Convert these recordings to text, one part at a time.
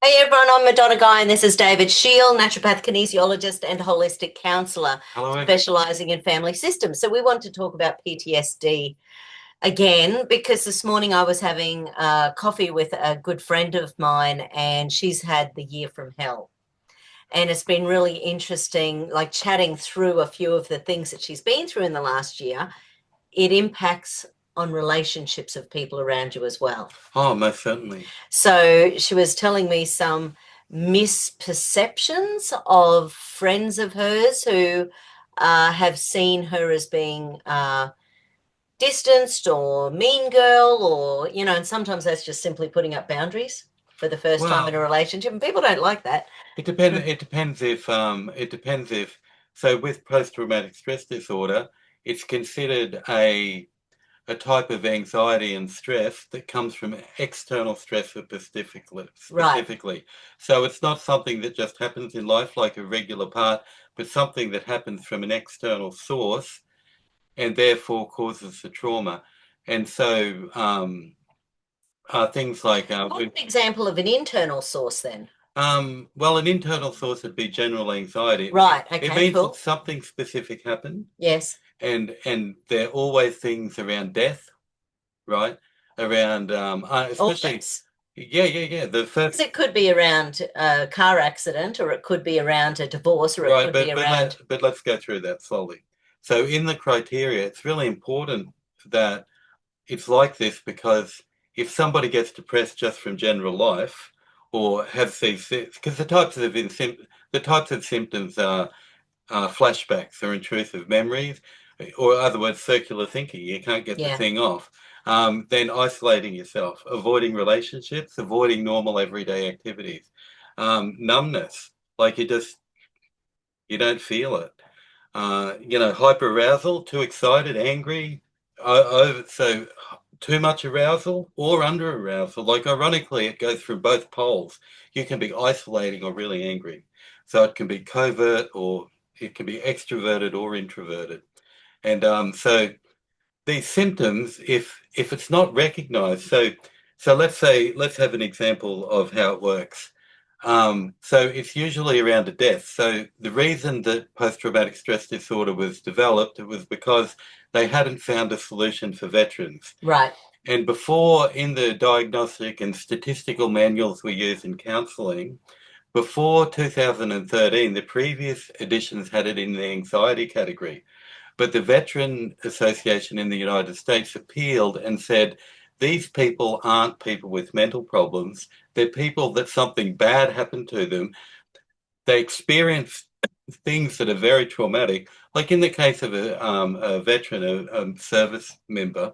Hey everyone, I'm Madonna Guy, and this is David Sheil, naturopath, kinesiologist, and holistic counsellor Hello. specialising in family systems. So, we want to talk about PTSD again because this morning I was having coffee with a good friend of mine, and she's had the year from hell. And it's been really interesting, like chatting through a few of the things that she's been through in the last year. It impacts on relationships of people around you as well. Oh, most certainly. So she was telling me some misperceptions of friends of hers who have seen her as being distanced or mean girl, or, and sometimes that's just simply putting up boundaries for the first time in a Well, relationship. And people don't like that. it depends if so with post-traumatic stress disorder, it's considered a type of anxiety and stress that comes from external stress specifically. Right. Specifically. So it's not something that just happens in life like a regular part, but something that happens from an external source and therefore causes the trauma. And so things like What's an example of an internal source then? well, an internal source would be general anxiety. Right. It Okay, means that cool. something specific happened, Yes. and there are always things around death, right? Around especially, Always. yeah. The Because first it could be around a car accident, or it could be around a divorce, or it right, could be around. but let's go through that slowly. So in the criteria, it's really important that it's like this because if somebody gets depressed just from general life or has these, because the types of symptoms are flashbacks or intrusive memories, or other words, circular thinking. You can't get the Yeah. thing off. Then isolating yourself, avoiding relationships, avoiding normal everyday activities, numbness, like you don't feel it. Hyperarousal, too excited, angry, so too much arousal or under arousal. Like ironically, it goes through both poles. You can be isolating or really angry. So it can be covert or it can be extroverted or introverted. And so these symptoms, if it's not recognized, so let's have an example of how it works. So it's usually around a death. So the reason that post-traumatic stress disorder was developed, it was because they hadn't found a solution for veterans. Right. And before, in the diagnostic and statistical manuals we use in counselling, before 2013, the previous editions had it in the anxiety category. But the Veteran Association in the United States appealed and said, these people aren't people with mental problems. They're people that something bad happened to them. They experience things that are very traumatic. Like in the case of a veteran, a service member,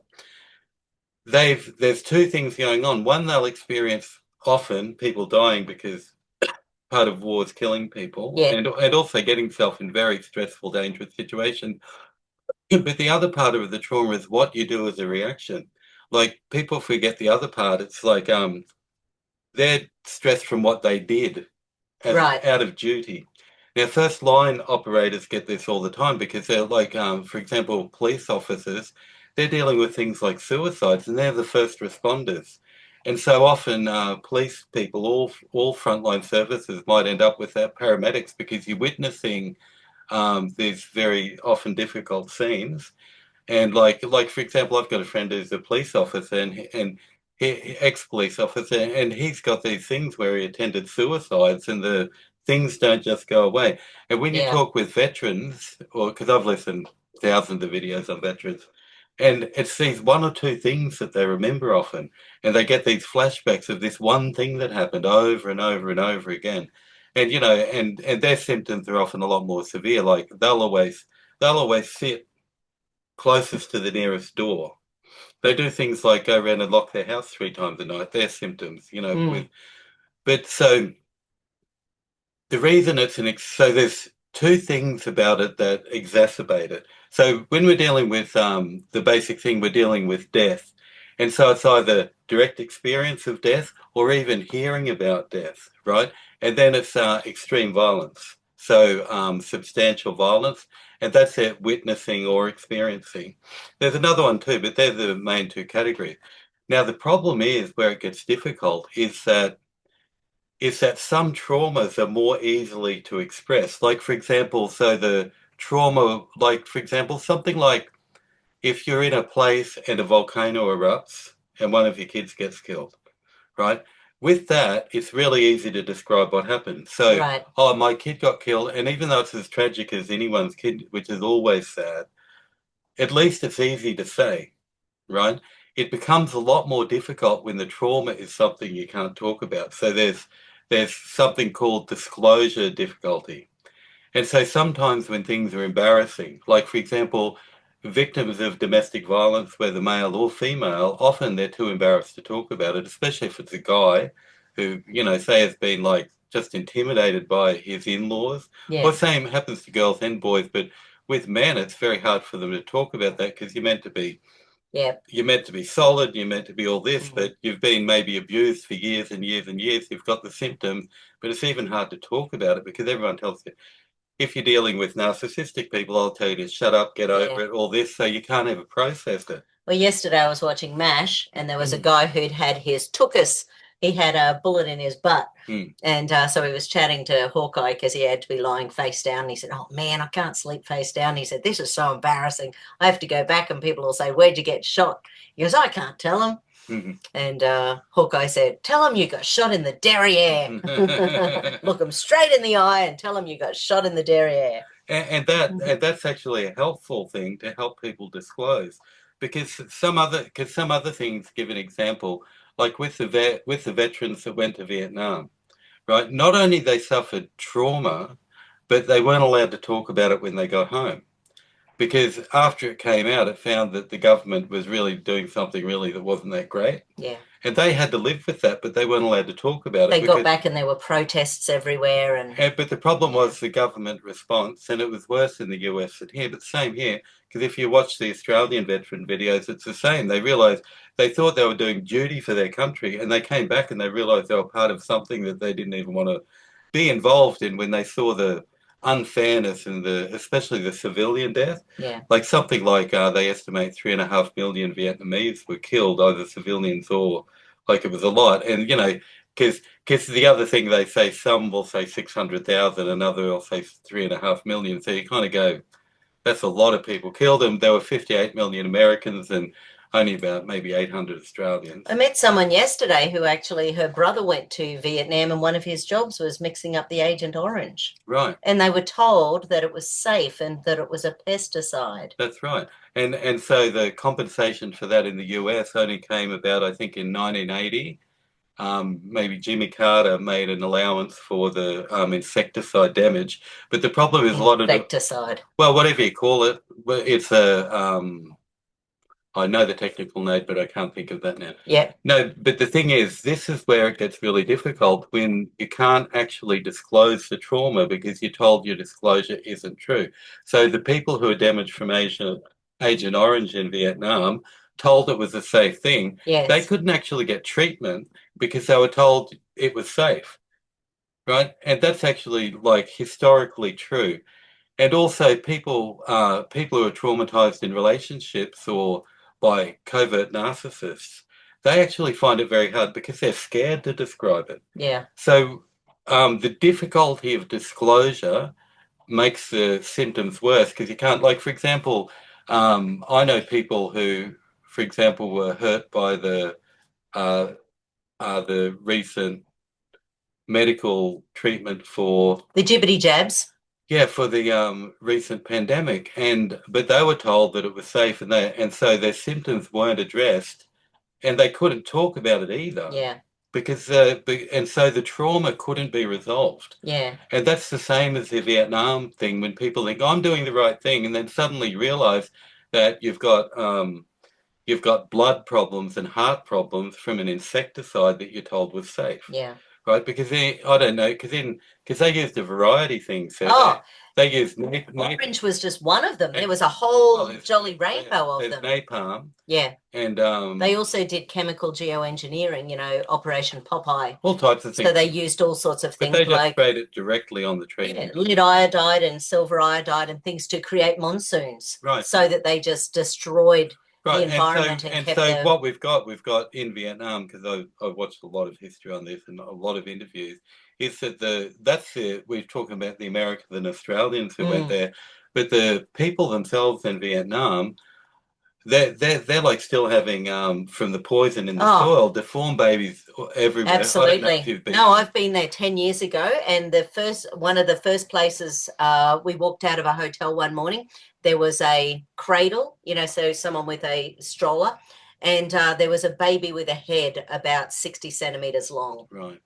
there's two things going on. One, they'll experience often people dying because part of war is killing people Yeah. and also getting themselves in very stressful, dangerous situations. But the other part of the trauma is what you do as a reaction. Like people forget the other part. It's like they're stressed from what they did as Right. out of duty. Now, first line operators get this all the time because they're like, for example, police officers. They're dealing with things like suicides, and they're the first responders. And so often, police people, all frontline services, might end up without paramedics because you're witnessing these very often difficult scenes. And like for example, I've got a friend who's a police officer and ex-police officer, and he's got these things where he attended suicides, and the things don't just go away. And when you Yeah. talk with veterans, or because I've listened thousands of videos on veterans, and it's these one or two things that they remember often, and they get these flashbacks of this one thing that happened over and over and over again. And and their symptoms are often a lot more severe. Like they'll always sit closest to the nearest door. They do things like go around and lock their house 3 times a night. Their symptoms, Mm. with but so the reason so there's two things about it that exacerbate it. So when we're dealing with the basic thing, we're dealing with death, and so it's either direct experience of death or even hearing about death, right? And then it's extreme violence, so substantial violence, and that's it, witnessing or experiencing. There's another one too, but they're the main two categories. Now the problem is where it gets difficult is that is that some traumas are more easily to express. Like, for example, so the trauma, like, for example, something like if you're in a place and a volcano erupts and one of your kids gets killed, right? With that, it's really easy to describe what happened. So, Right. oh, my kid got killed, and even though it's as tragic as anyone's kid, which is always sad, at least it's easy to say, right? It becomes a lot more difficult when the trauma is something you can't talk about. So there's something called disclosure difficulty. And so sometimes when things are embarrassing, like for example, victims of domestic violence, whether male or female, often they're too embarrassed to talk about it, especially if it's a guy who, say has been like just intimidated by his in-laws. Or Yeah. same happens to girls and boys, but with men, it's very hard for them to talk about that because you're meant to be solid, you're meant to be all this, but you've been maybe abused for years and years and years. You've got the symptoms, but it's even hard to talk about it because everyone tells you if you're dealing with narcissistic people, I'll tell you to shut up, get over it, all this, so you can't ever process it. Well, yesterday I was watching MASH, and there was a guy who'd had his tuchus. He had a bullet in his butt. And so he was chatting to Hawkeye because he had to be lying face down. And he said, "Oh, man, I can't sleep face down." He said, "This is so embarrassing. I have to go back and people will say, 'Where'd you get shot?'" He goes, "I can't tell them." And Hawkeye said, "Tell him you got shot in the derriere." Look them straight in the eye and tell them you got shot in the derriere. And that's actually a helpful thing to help people disclose, because some other things. Give an example, like with the veterans that went to Vietnam, right? Not only they suffered trauma, but they weren't allowed to talk about it when they got home, because after it came out, it found that the government was really doing something really that wasn't that great. Yeah. And they had to live with that, but they weren't allowed to talk about it. They got back and there were protests everywhere. But the problem was the government response, and it was worse in the US than here, but same here, because if you watch the Australian veteran videos, it's the same. They realised they thought they were doing duty for their country, and they came back and they realised they were part of something that they didn't even want to be involved in when they saw the unfairness and especially the civilian death. Yeah. Like something like they estimate 3.5 million Vietnamese were killed, either civilians or like it was a lot. And because the other thing they say, some will say 600,000, another will say 3.5 million. So you kind of go, that's a lot of people killed. And there were 58 million Americans and only about maybe 800 Australians. I met someone yesterday who actually, her brother went to Vietnam and one of his jobs was mixing up the Agent Orange. Right. And they were told that it was safe and that it was a pesticide. That's right. And so the compensation for that in the US only came about, I think, in 1980. Maybe Jimmy Carter made an allowance for the insecticide damage, but the problem is a lot of insecticide. Well, whatever you call it, it's I know the technical name, but I can't think of that now. Yeah. No, but the thing is, this is where it gets really difficult when you can't actually disclose the trauma because you're told your disclosure isn't true. So the people who are damaged from Agent Orange in Vietnam told it was a safe thing. Yes. They couldn't actually get treatment because they were told it was safe, right? And that's actually like historically true. And also people who are traumatized in relationships or by covert narcissists, they actually find it very hard because they're scared to describe it. Yeah. So the difficulty of disclosure makes the symptoms worse because you can't, like, for example, I know people who, for example, were hurt by the recent medical treatment for the jibbity jabs. Yeah, for the recent pandemic, but they were told that it was safe, and so their symptoms weren't addressed, and they couldn't talk about it either. Yeah. Because and so the trauma couldn't be resolved. Yeah. And that's the same as the Vietnam thing when people think I'm doing the right thing, and then suddenly realize that you've got blood problems and heart problems from an insecticide that you're told was safe. Yeah. Right, because I don't know, because they used a variety of things. So they used orange was just one of them. There was a whole jolly rainbow of them. Napalm. Yeah, and they also did chemical geoengineering. Operation Popeye. All types of things. So they used all sorts of things. But they just sprayed it directly on the treatment. Yeah, lead iodide and silver iodide and things to create monsoons. Right. So that they just destroyed Right, environment and and kept so the what we've got in Vietnam, because I've watched a lot of history on this and a lot of interviews, is that we're talking about the Americans and Australians who went mm, there, but the people themselves in Vietnam, they're like still having from the poison in the oh, soil, deformed babies everywhere. I don't know if absolutely. you've been No, there. I've been there 10 years ago, and one of the first places we walked out of a hotel one morning, there was a cradle, so someone with a stroller, and there was a baby with a head about 60 centimeters long. Right.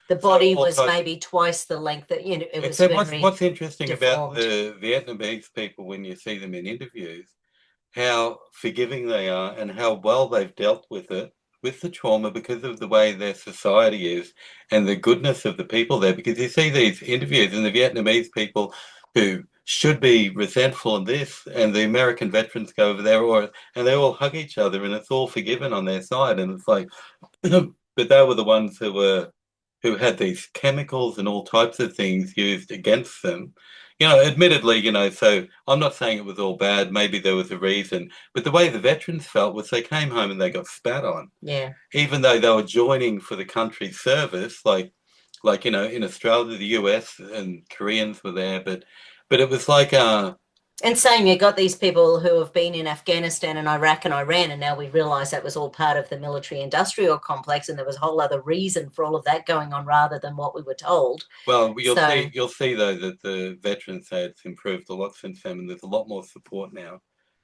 The So body all was types. maybe twice the length that, it And was so very what's interesting about deformed. the Vietnamese people when you see them in interviews, how forgiving they are and how well they've dealt with it, with the trauma because of the way their society is and the goodness of the people there. Because you see these interviews and the Vietnamese people who should be resentful of this, and the American veterans go over there, and they all hug each other, and it's all forgiven on their side, and it's like, but they were the ones who had these chemicals and all types of things used against them. Admittedly, so I'm not saying it was all bad. Maybe there was a reason. But the way the veterans felt was they came home and they got spat on, Yeah. even though they were joining for the country's service, in Australia, the US and Koreans were there, but it was like And same, you got these people who have been in Afghanistan and Iraq and Iran, and now we realize that was all part of the military industrial complex, and there was a whole other reason for all of that going on rather than what we were told. well, So, you'll see though that the veterans say it's improved a lot since then, and there's a lot more support now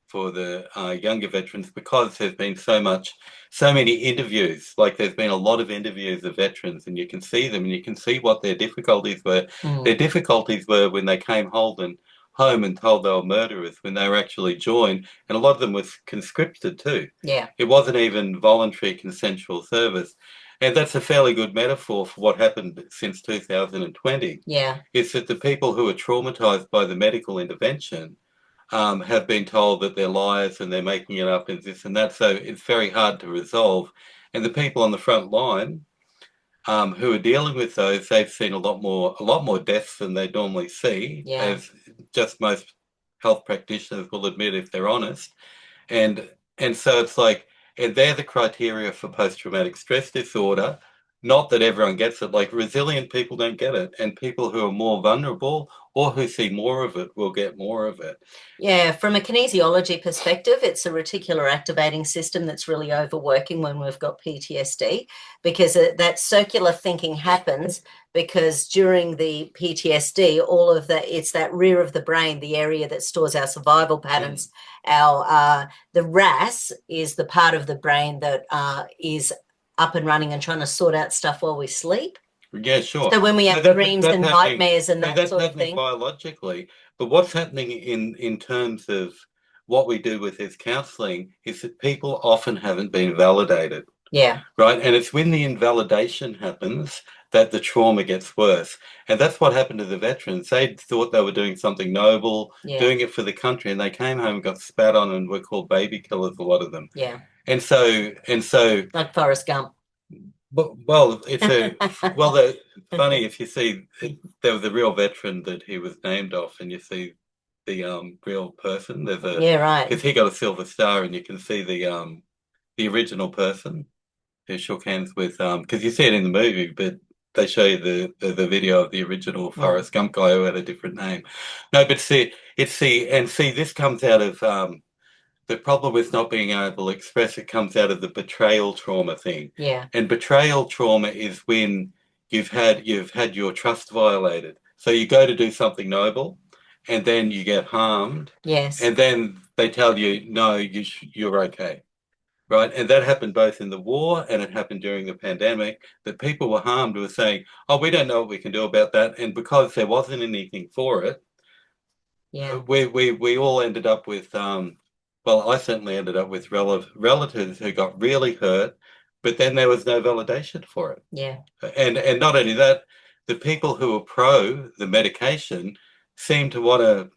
for the younger veterans because there's been so many interviews. Like there's been a lot of interviews of veterans, and you can see them, and you can see what their difficulties were. Their mm, difficulties were when they came home and told they were murderers when they were actually joined, and a lot of them was conscripted too. yeah, It wasn't even voluntary consensual service. And that's a fairly good metaphor for what happened since 2020, yeah, is that the people who are traumatized by the medical intervention have been told that they're liars and they're making it up and this and that. So it's very hard to resolve. And the people on the front line who are dealing with those, they've seen a lot more deaths than they normally see, yeah. as just most health practitioners will admit if they're honest. And and so it's like, and they're the criteria for post-traumatic stress disorder. Not that everyone gets it. Like resilient people don't get it, and people who are more vulnerable or who see more of it will get more of it. Yeah, from a kinesiology perspective, it's a reticular activating system that's really overworking when we've got PTSD because that circular thinking happens because during the PTSD, all of that, it's that rear of the brain, the area that stores our survival Mm. patterns. The RAS is the part of the brain that is up and running and trying to sort out stuff while we sleep. Yeah, sure. So when we So have dreams that's and happening. nightmares and So that that's sort of happening thing. biologically. But what's happening in terms of what we do with this counselling is that people often haven't been validated, Yeah, right? And it's when the invalidation happens that the trauma gets worse. And that's what happened to the veterans. They thought they were doing something noble, yeah, doing it for the country, and they came home and got spat on and were called baby killers, a lot of them. yeah. And so Like Forrest Gump. well, it's funny if you see there was a real veteran that he was named off, and you see the real person. There's a Yeah, right. because he got a silver star, and you can see the original person who shook hands with because you see it in the movie, but they show you the video of the original Mm. Forrest Gump guy who had a different name. No, but see this comes out of the problem with not being able to express it comes out of the betrayal trauma thing. Yeah. And betrayal trauma is when you've had your trust violated. So you go to do something noble and then you get harmed Yes. and then they tell you no, you're okay. Right. And that happened both in the war and it happened during the pandemic that people were harmed who were saying, oh, we don't know what we can do about that. And because there wasn't anything for it, Yeah. we all ended up with well, I certainly ended up with relatives who got really hurt, but then there was no validation for it. Yeah. And not only that, the people who were pro the medication seemed to want to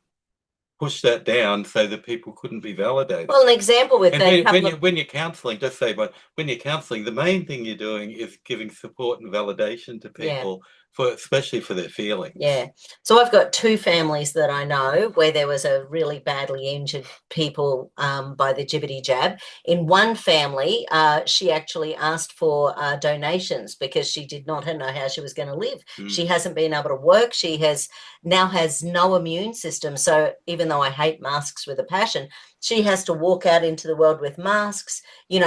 push that down so that people couldn't be validated. Well, an example with And a couple of when you're counselling, but when you're counselling, the main thing you're doing is giving support and validation to yeah. people especially for their feelings. Yeah. So I've got two families that I know where there was a really badly injured people by the jibbity jab. In one family, she actually asked for donations because she did not know how she was going to live. She hasn't been able to work. She now has no immune system. So even though I hate masks with a passion, she has to walk out into the world with masks,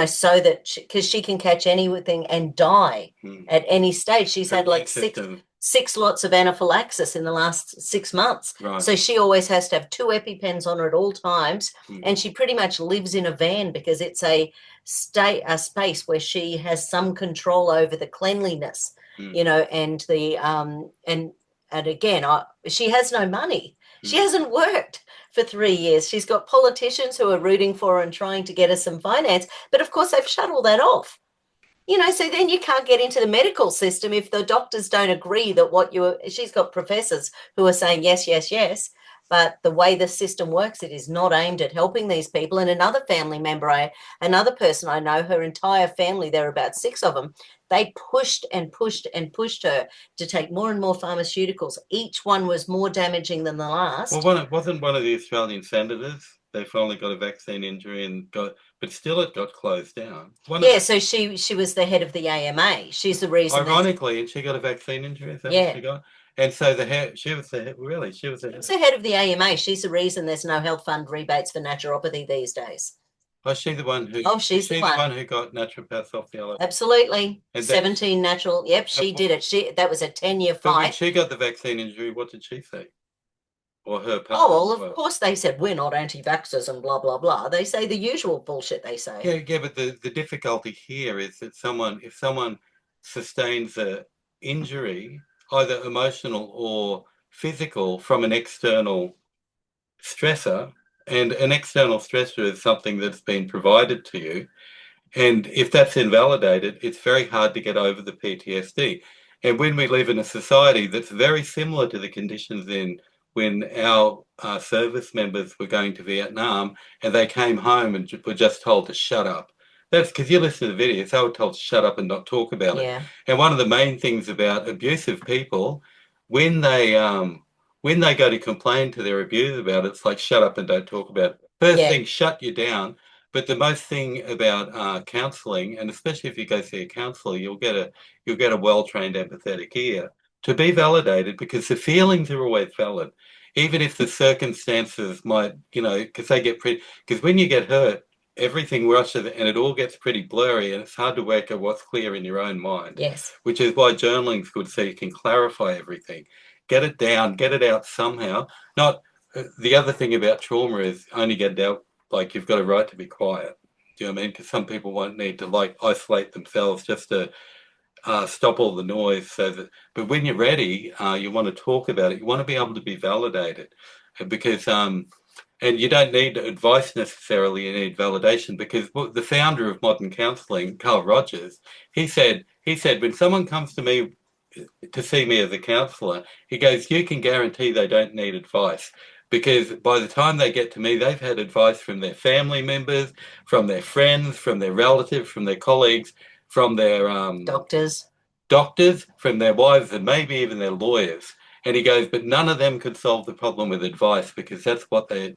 so that because she can catch anything and die at any stage. She's had like six lots of anaphylaxis in the last 6 months. Right. So she always has to have 2 EpiPens on her at all times. And she pretty much lives in a van because it's a space where she has some control over the cleanliness, and the and again, she has no money. She hasn't worked for 3 years. She's got politicians who are rooting for her and trying to get her some finance, but of course they've shut all that off. So then you can't get into the medical system if the doctors don't agree that she's got professors who are saying yes, yes, yes. But the way the system works, it is not aimed at helping these people. And another family member, another person I know, her entire family, there are about 6 of them, they pushed and pushed and pushed her to take more and more pharmaceuticals. Each one was more damaging than the last. Well, wasn't one of the Australian senators, they finally got a vaccine injury but still it got closed down. So she was the head of the AMA. She's the reason. Ironically, and she got a vaccine injury. Is that what she got? And so she was the head of the AMA. She's the reason there's no health fund rebates for naturopathy these days. Oh, she's the one who. She's the one who got naturopaths off the island. Absolutely. And 17 natural. Yep, she did it. That was a 10-year fight. But when she got the vaccine injury, what did she say? Or her partner? Oh, well, of course they said we're not anti-vaxxers and blah, blah, blah. They say the usual bullshit they say. Yeah, but the difficulty here is that if someone sustains an injury, either emotional or physical, from an external stressor, and an external stressor is something that's been provided to you, and if that's invalidated, it's very hard to get over the PTSD. And when we live in a society that's very similar to the conditions when our service members were going to Vietnam and they came home and were just told to shut up. That's because you listen to the videos, they were told to shut up and not talk about it. And one of the main things about abusive people, when they go to complain to their abuser about it, it's like shut up and don't talk about it. First thing, shut you down. But the most thing about counselling, and especially if you go see a counsellor, you'll get a well-trained empathetic ear to be validated, because the feelings are always valid, even if the circumstances might, because when you get hurt, everything rushes and it all gets pretty blurry, and it's hard to work out what's clear in your own mind. Yes. Which is why journaling's good, so you can clarify everything, get it down, get it out somehow. Not the other thing about trauma is only get it out. Like, you've got a right to be quiet. Do you know what I mean? Because some people won't need to isolate themselves just to stop all the noise. But when you're ready, you want to talk about it. You want to be able to be validated, because and you don't need advice necessarily. You need validation, because the founder of modern counselling, Carl Rogers, he said when someone comes to me to see me as a counsellor, he goes, you can guarantee they don't need advice. Because by the time they get to me, they've had advice from their family members, from their friends, from their relatives, from their colleagues, from their doctors, from their wives, and maybe even their lawyers. And he goes, but none of them could solve the problem with advice, because that's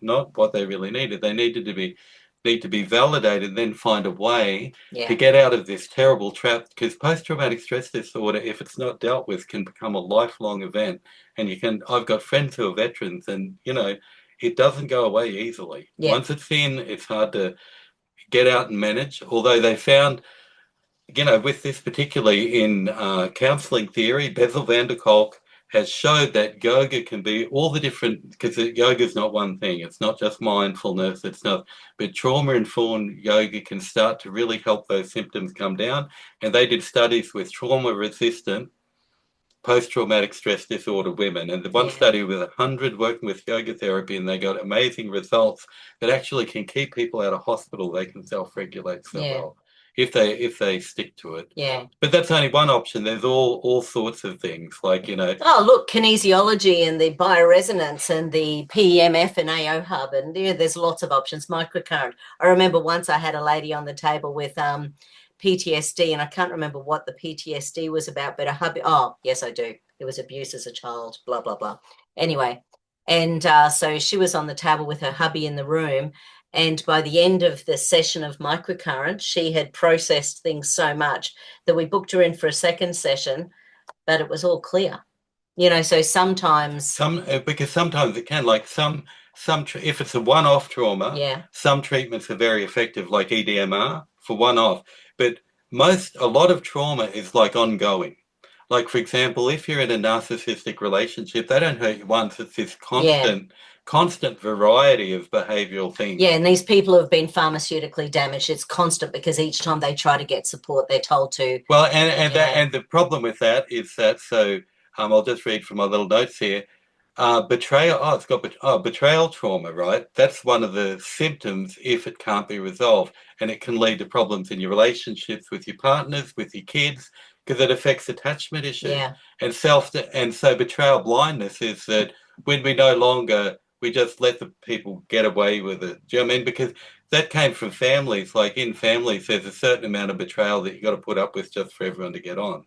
not what they really needed. They need to be validated, then find a way to get out of this terrible trap, because post-traumatic stress disorder, if it's not dealt with, can become a lifelong event. And I've got friends who are veterans, and it doesn't go away easily. Once it's in, it's hard to get out and manage. Although they found, with this particularly in counselling theory, Bessel van der Kolk has showed that yoga can be all the different, because yoga is not one thing. It's not just mindfulness. But trauma-informed yoga can start to really help those symptoms come down. And they did studies with trauma-resistant post-traumatic stress disorder women. And the one study with 100 working with yoga therapy, and they got amazing results that actually can keep people out of hospital. They can self-regulate so well, if they stick to it. Yeah. But that's only one option. There's all sorts of things, like, Oh, look, kinesiology and the bioresonance and the PEMF and AO hub, and there's lots of options. Microcurrent. I remember once I had a lady on the table with PTSD, and I can't remember what the PTSD was about, but a hubby. Oh, yes, I do. There was abuse as a child, blah, blah, blah. Anyway, and so she was on the table with her hubby in the room. And by the end of the session of microcurrent, she had processed things so much that we booked her in for a second session, but it was all clear. So sometimes because sometimes it can, like if it's a one-off trauma, yeah, some treatments are very effective, like EDMR for one-off. But a lot of trauma is like ongoing. Like, for example, if you're in a narcissistic relationship, they don't hurt you once. It's this constant variety of behavioral things. Yeah, and these people who have been pharmaceutically damaged, it's constant because each time they try to get support, they're told to. Well, and the problem with that is that, so I'll just read from my little notes here. Betrayal. Oh, it's got betrayal trauma, right? That's one of the symptoms if it can't be resolved, and it can lead to problems in your relationships with your partners, with your kids, because it affects attachment issues. Yeah. And so betrayal blindness is that when we just let the people get away with it. Do you know what I mean? Because that came from families. Like in families, there's a certain amount of betrayal that you got to put up with just for everyone to get on.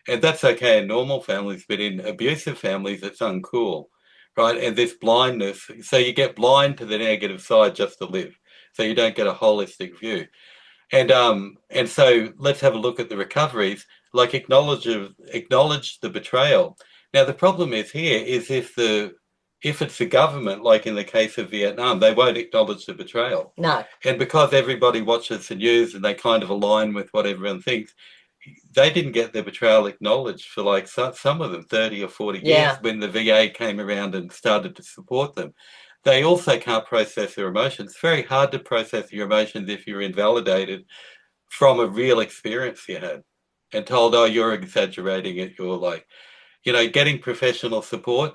And that's okay in normal families, but in abusive families, it's uncool, right? And this blindness, so you get blind to the negative side just to live, so you don't get a holistic view. And so let's have a look at the recoveries. Like acknowledge the betrayal. Now the problem is here is if it's the government, like in the case of Vietnam, they won't acknowledge the betrayal. No. And because everybody watches the news and they kind of align with what everyone thinks, they didn't get their betrayal acknowledged for like some of them 30 or 40 years when the VA came around and started to support them. They also can't process their emotions. It's very hard to process your emotions if you're invalidated from a real experience you had and told, oh, you're exaggerating it. You're like, getting professional support.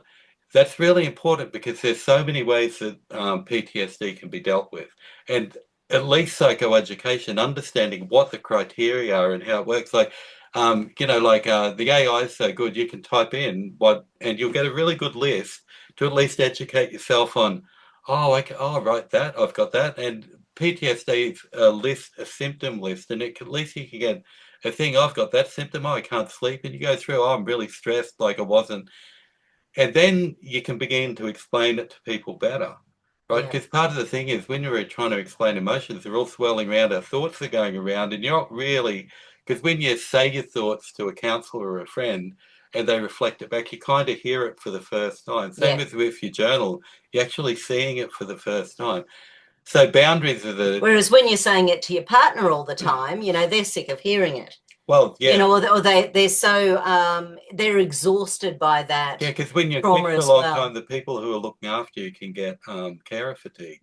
That's really important because there's so many ways that PTSD can be dealt with. And at least psychoeducation, understanding what the criteria are and how it works. Like, the AI is so good, you can type in and you'll get a really good list to at least educate yourself on, oh, okay, oh, right, that, I've got that. And PTSD is a symptom list, and at least you can get a thing, I've got that symptom, oh, I can't sleep. And you go through, oh, I'm really stressed, like I wasn't. And then you can begin to explain it to people better, right? Because part of the thing is when you're trying to explain emotions, they're all swirling around, our thoughts are going around, and you're not really, because when you say your thoughts to a counselor or a friend and they reflect it back, you kind of hear it for the first time. Same as with your journal, you're actually seeing it for the first time. So boundaries are Whereas when you're saying it to your partner all the time, they're sick of hearing it. Well, yeah. Or they're so they're exhausted by that. Yeah, because when you're sick for a long time, the people who are looking after you can get carer fatigue.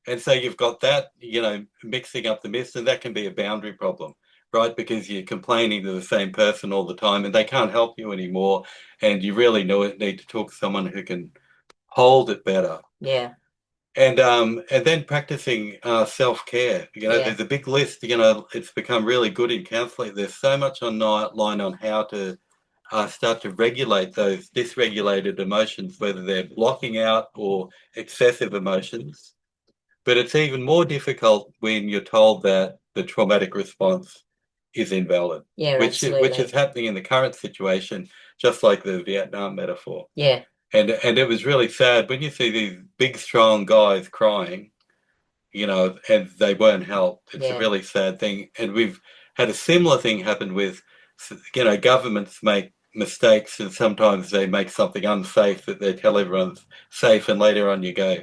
And so you've got that, mixing up the mist, and that can be a boundary problem, right? Because you're complaining to the same person all the time and they can't help you anymore. And you really need to talk to someone who can hold it better. Yeah. And then practicing self-care. There's a big list. It's become really good in counselling. There's so much online on how to start to regulate those dysregulated emotions, whether they're blocking out or excessive emotions. But it's even more difficult when you're told that the traumatic response is invalid, which is happening in the current situation, just like the Vietnam metaphor. Yeah. And it was really sad when you see these big, strong guys crying, and they weren't helped. It's a really sad thing. And we've had a similar thing happen with, governments make mistakes and sometimes they make something unsafe that they tell everyone's safe, and later on you go,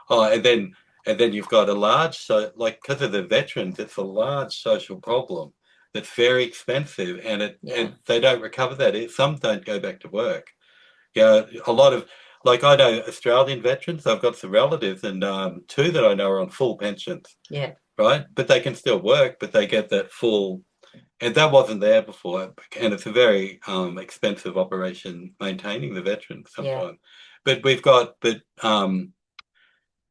oh, and then you've got a large, because of the veterans, it's a large social problem that's very expensive, and they don't recover that. Some don't go back to work. A lot of, like, I know Australian veterans, I've got some relatives, and two that I know are on full pensions. Yeah. Right? But they can still work, but they get that full, and that wasn't there before. And it's a very expensive operation maintaining the veterans sometimes. But during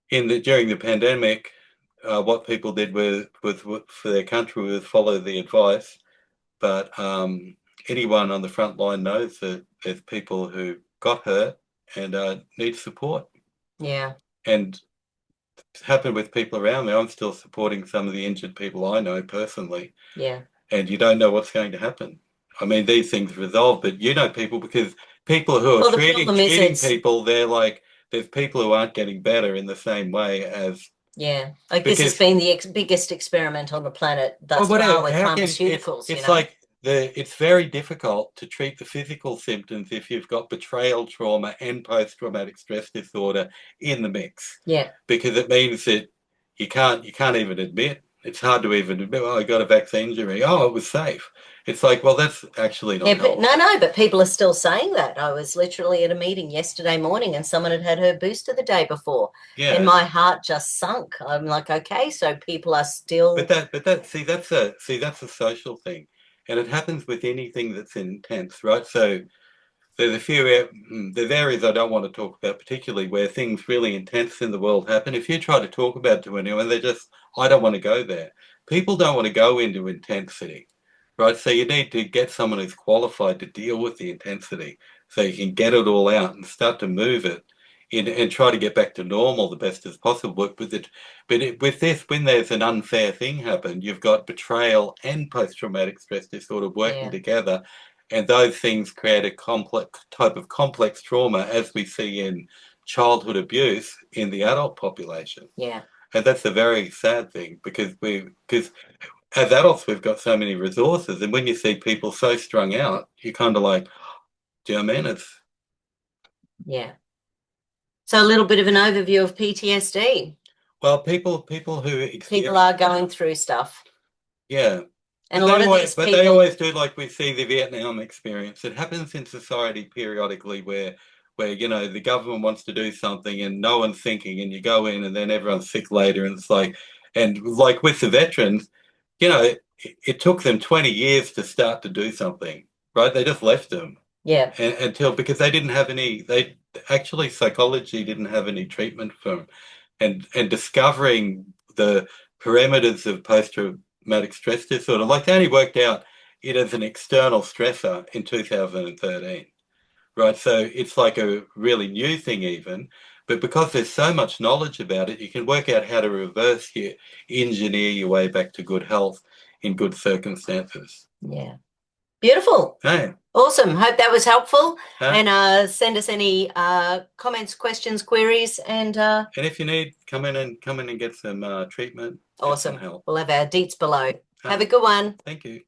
the pandemic, what people did for their country was follow the advice. But anyone on the front line knows that there's people who got hurt and need support. Yeah. And it's happened with people around me. I'm still supporting some of the injured people I know personally. Yeah. And you don't know what's going to happen. I mean, these things resolve, but people, because people who are Well, the treating problem is treating people, they're like, there's people who aren't getting better in the same way as, yeah, like this has because, been the biggest experiment on the planet well, thus far whatever, with how can pharmaceuticals, you it's know? like it's very difficult to treat the physical symptoms if you've got betrayal trauma and post-traumatic stress disorder in the mix, Yeah. because it means that you can't even admit. It's hard to even admit, oh, I got a vaccine injury. Oh, it was safe. It's like, well, that's actually Yeah, not but no, helpful. no, but people are still saying that. I was literally at a meeting yesterday morning and someone had had her booster the day before, and Yeah. my heart just sunk. I'm like, okay, so people are But still, that's a social thing, and it happens with anything that's intense, right? So there's areas I don't want to talk about particularly where things really intense in the world happen. If you try to talk about it to anyone, they just, I don't want to go there. People don't want to go into intensity, right? So you need to get someone who's qualified to deal with the intensity, so you can get it all out and start to move it in and try to get back to normal the best as possible. With this, when there's an unfair thing happen, you've got betrayal and post-traumatic stress disorder working yeah, together, and those things create a complex type of complex trauma, as we see in childhood abuse in the adult population. yeah, And that's a very sad thing, because as adults we've got so many resources, and when you see people so strung out, you're kind of like, do you know what I mean? It's, yeah. So a little bit of an overview of PTSD. well, people who People experience, are going through stuff. yeah. And a lot of these But they people, always do, like we see the Vietnam experience. It happens in society periodically where the government wants to do something and no one's thinking, and you go in and then everyone's sick later, and it's like, and like with the veterans, it took them 20 years to start to do something, right? They just left them, yeah, until, because they didn't have any, they actually, psychology didn't have any treatment for them, and discovering the parameters of post-traumatic stress disorder, like they only worked out it as an external stressor in 2013, right? So it's like a really new thing even, but because there's so much knowledge about it, you can work out how to reverse engineer your way back to good health in good circumstances. yeah. Beautiful. Hey, Awesome. Hope that was helpful. huh? And send us any comments, questions, queries, and And if you need, come in and get some treatment, get some awesome. help. We'll have our deets below. Have Huh? a good one. Thank you.